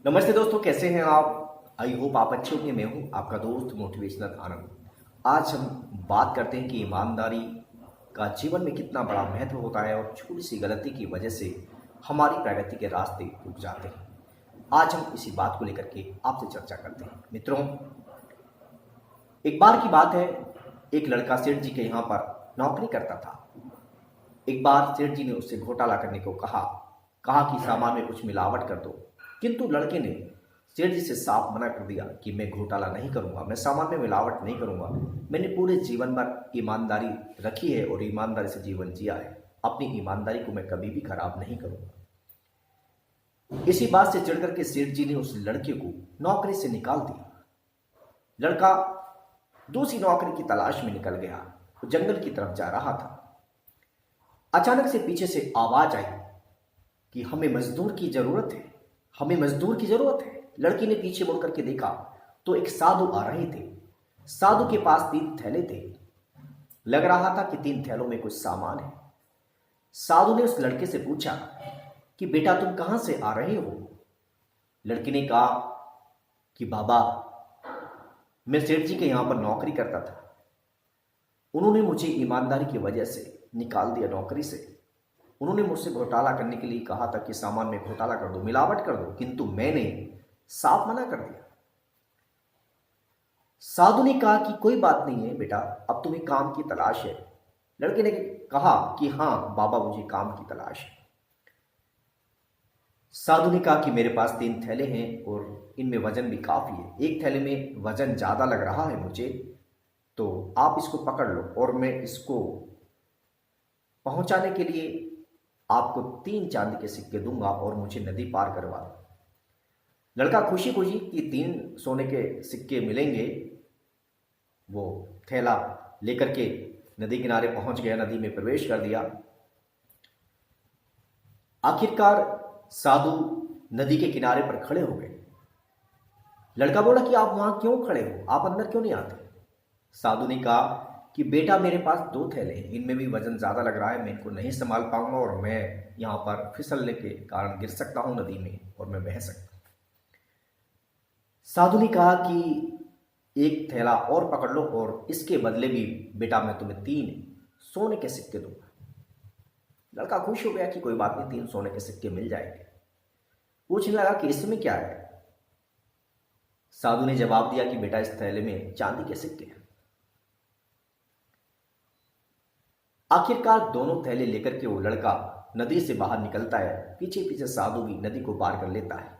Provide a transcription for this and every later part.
नमस्ते दोस्तों, कैसे हैं आप? आई होप आप अच्छे होंगे। मैं हूं आपका दोस्त मोटिवेशनल आनंद। आज हम बात करते हैं कि ईमानदारी का जीवन में कितना बड़ा महत्व होता है और छोटी सी गलती की वजह से हमारी प्रगति के रास्ते रुक जाते हैं। आज हम इसी बात को लेकर के आपसे चर्चा करते हैं। मित्रों, एक बार की बात है, एक लड़का सेठ जी के यहाँ पर नौकरी करता था। एक बार सेठ जी ने उससे घोटाला करने को कहा कहा कि सामान में कुछ मिलावट कर दो, किंतु लड़के ने सेठ जी से साफ मना कर दिया कि मैं घोटाला नहीं करूंगा, मैं सामान में मिलावट नहीं करूंगा। मैंने पूरे जीवन भर ईमानदारी रखी है और ईमानदारी से जीवन जिया है। अपनी ईमानदारी को मैं कभी भी खराब नहीं करूंगा। इसी बात से चिढ़ करके सेठ जी ने उस लड़के को नौकरी से निकाल दिया। लड़का दूसरी नौकरी की तलाश में निकल गया। वो जंगल की तरफ जा रहा था। अचानक से पीछे से आवाज आई कि हमें मजदूर की जरूरत है, हमें मजदूर की जरूरत है। लड़की ने पीछे मुड़ करके देखा तो एक साधु आ रहे थे। साधु के पास 3 थैले थे। लग रहा था कि 3 थैलों में कुछ सामान है। साधु ने उस लड़के से पूछा कि बेटा, तुम कहां से आ रहे हो? लड़के ने कहा कि बाबा, मैं सेठ जी के यहां पर नौकरी करता था। उन्होंने मुझे ईमानदारी की वजह से निकाल दिया नौकरी से। उन्होंने मुझसे घोटाला करने के लिए कहा था कि सामान में घोटाला कर दो, मिलावट कर दो, किंतु मैंने साफ मना कर दिया। साधु ने कहा कि कोई बात नहीं है बेटा, अब तुम्हें काम की तलाश है। लड़के ने कहा कि हाँ बाबा, मुझे काम की तलाश है। साधु ने कहा कि मेरे पास 3 थैले हैं और इनमें वजन भी काफी है। एक थैले में वजन ज्यादा लग रहा है मुझे, तो आप इसको पकड़ लो और मैं इसको पहुंचाने के लिए आपको 3 चांदी के सिक्के दूंगा और मुझे नदी पार करवा दो। लड़का खुशी खुशी कि 3 सोने के सिक्के मिलेंगे, वो थैला लेकर के नदी किनारे पहुंच गया, नदी में प्रवेश कर दिया। आखिरकार साधु नदी के किनारे पर खड़े हो गए। लड़का बोला कि आप वहां क्यों खड़े हो, आप अंदर क्यों नहीं आते? साधु ने कहा कि बेटा, मेरे पास 2 थैले हैं, इनमें भी वजन ज्यादा लग रहा है, मैं इनको नहीं संभाल पाऊंगा और मैं यहाँ पर फिसलने के कारण गिर सकता हूँ नदी में और मैं बह सकता हूँ। साधु ने कहा कि एक थैला और पकड़ लो और इसके बदले भी बेटा मैं तुम्हें 3 सोने के सिक्के दूंगा। लड़का खुश हो गया कि कोई बात नहीं, 3 सोने के सिक्के मिल जाएंगे। पूछने लगा कि इसमें क्या है? साधु ने जवाब दिया कि बेटा, इस थैले में चांदी के सिक्के हैं। आखिरकार दोनों थैले लेकर के वो लड़का नदी से बाहर निकलता है। पीछे पीछे साधु भी नदी को पार कर लेता है।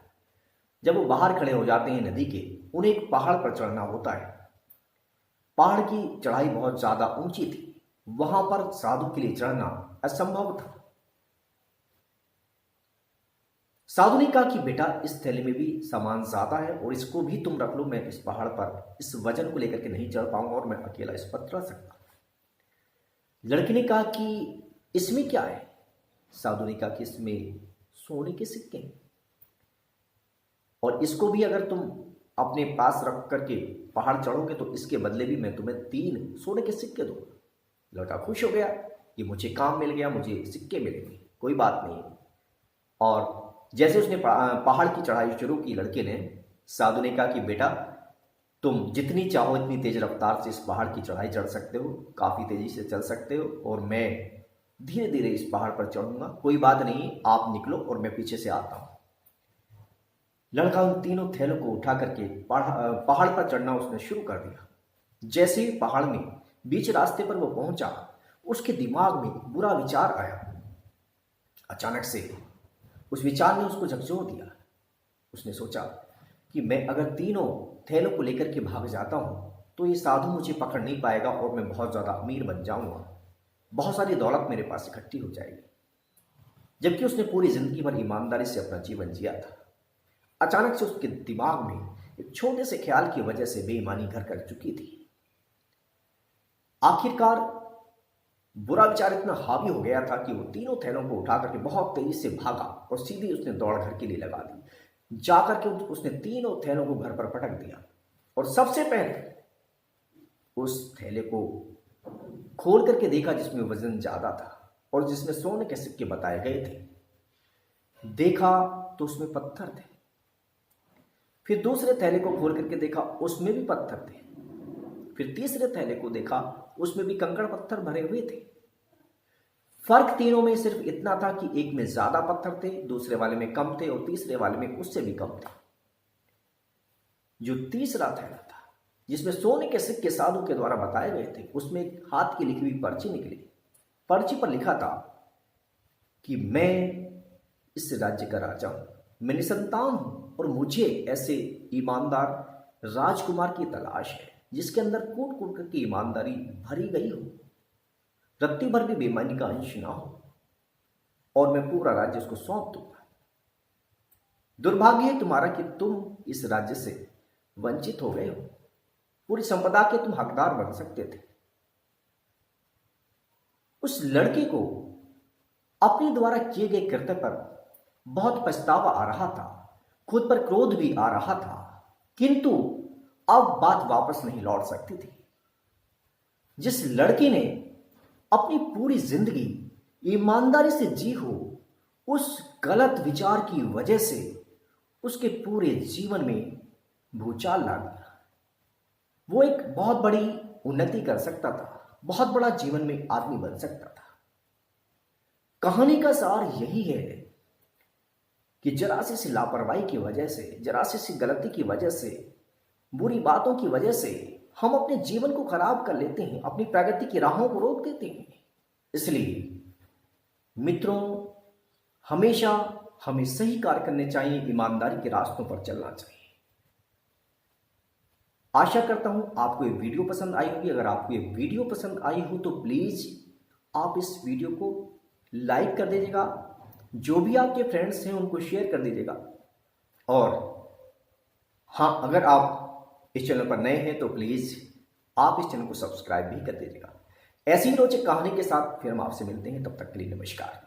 जब वो बाहर खड़े हो जाते हैं नदी के, उन्हें एक पहाड़ पर चढ़ना होता है। पहाड़ की चढ़ाई बहुत ज्यादा ऊंची थी। वहां पर साधु के लिए चढ़ना असंभव था। साधु ने कहा कि बेटा, इस थैले में भी सामान ज्यादा है और इसको भी तुम रख लो, मैं इस पहाड़ पर इस वजन को लेकर के नहीं चढ़ पाऊंगा और मैं अकेला इस पर चढ़ सकता। लड़के ने कहा कि इसमें क्या है? साधु ने कहा कि इसमें सोने के सिक्के हैं और इसको भी अगर तुम अपने पास रख करके पहाड़ चढ़ोगे तो इसके बदले भी मैं तुम्हें 3 सोने के सिक्के दूंगा। लड़का खुश हो गया कि मुझे काम मिल गया, मुझे सिक्के मिलेंगे, कोई बात नहीं। और जैसे उसने पहाड़ की चढ़ाई शुरू की, लड़के ने, साधु ने कहा कि बेटा, तुम जितनी चाहो इतनी तेज रफ्तार से इस पहाड़ की चढ़ाई चढ़ सकते हो, काफी तेजी से चल सकते हो और मैं धीरे धीरे इस पहाड़ पर चढ़ूंगा, कोई बात नहीं, आप निकलो और मैं पीछे से आता हूं। लड़का उन 3 थैलों को उठा करके पहाड़ पर चढ़ना उसने शुरू कर दिया। जैसे ही पहाड़ में बीच रास्ते पर वो पहुंचा, उसके दिमाग में बुरा विचार आया। अचानक से उस विचार ने उसको झकझोर दिया। उसने सोचा कि मैं अगर 3 थैलों को लेकर के भाग जाता हूं तो ये साधु मुझे पकड़ नहीं पाएगा और मैं बहुत ज्यादा अमीर बन जाऊंगा, बहुत सारी दौलत मेरे पास इकट्ठी हो जाएगी। जबकि उसने पूरी जिंदगी भर ईमानदारी से अपना जीवन जिया था। अचानक से उसके दिमाग में एक छोटे से ख्याल की वजह से बेईमानी घर कर चुकी थी। आखिरकार बुरा विचार इतना हावी हो गया था कि वो 3 थैलों को उठा करके बहुत तेजी से भागा और सीधी उसने दौड़ घर के लिए लगा दी। जाकर के उसने 3 थैलों को घर पर पटक दिया और सबसे पहले उस थैले को खोल करके देखा जिसमें वजन ज्यादा था और जिसमें सोने के सिक्के बताए गए थे। देखा तो उसमें पत्थर थे। फिर दूसरे थैले को खोल करके देखा, उसमें भी पत्थर थे। फिर तीसरे थैले को देखा, उसमें भी कंकड़ पत्थर भरे हुए थे। फर्क तीनों में सिर्फ इतना था कि एक में ज्यादा पत्थर थे, दूसरे वाले में कम थे, और तीसरे वाले में उससे भी कम थे। जो तीसरा थैला था, जिसमें सोने के सिक्के साधु के द्वारा बताए गए थे, उसमें एक हाथ की लिखी हुई पर्ची निकली। पर्ची पर लिखा था कि मैं इस राज्य का राजा हूं, मैं निसंतान हूं, और मुझे ऐसे ईमानदार राजकुमार की तलाश है जिसके अंदर कूट कूट करके ईमानदारी भरी गई हो, रत्ती भर भी बेईमानी का अंश ना हो, और मैं पूरा राज्य उसको सौंप दूंगा। दुर्भाग्य है तुम्हारा कि तुम इस राज्य से वंचित हो गए हो, पूरी संपदा के तुम हकदार बन सकते थे। उस लड़के को अपने द्वारा किए गए कृत्य पर बहुत पछतावा आ रहा था, खुद पर क्रोध भी आ रहा था, किंतु अब बात वापस नहीं लौट सकती थी। जिस लड़के ने अपनी पूरी जिंदगी ईमानदारी से जी हो, उस गलत विचार की वजह से उसके पूरे जीवन में भूचाल ला गया। वो एक बहुत बड़ी उन्नति कर सकता था, बहुत बड़ा जीवन में आदमी बन सकता था। कहानी का सार यही है कि जरा सी लापरवाही की वजह से, जरा सी गलती की वजह से, बुरी बातों की वजह से हम अपने जीवन को खराब कर लेते हैं, अपनी प्रगति की राहों को रोक देते हैं। इसलिए मित्रों, हमेशा हमें सही कार्य करने चाहिए, ईमानदारी के रास्तों पर चलना चाहिए। आशा करता हूं आपको ये वीडियो पसंद आई होगी। अगर आपको ये वीडियो पसंद आई हो तो प्लीज आप इस वीडियो को लाइक कर दीजिएगा, जो भी आपके फ्रेंड्स हैं उनको शेयर कर दीजिएगा, और हाँ, अगर आप इस चैनल पर नए हैं तो प्लीज आप इस चैनल को सब्सक्राइब भी कर दीजिएगा। ऐसी रोचक कहानी के साथ फिर हम आपसे मिलते हैं, तब तक के लिए नमस्कार।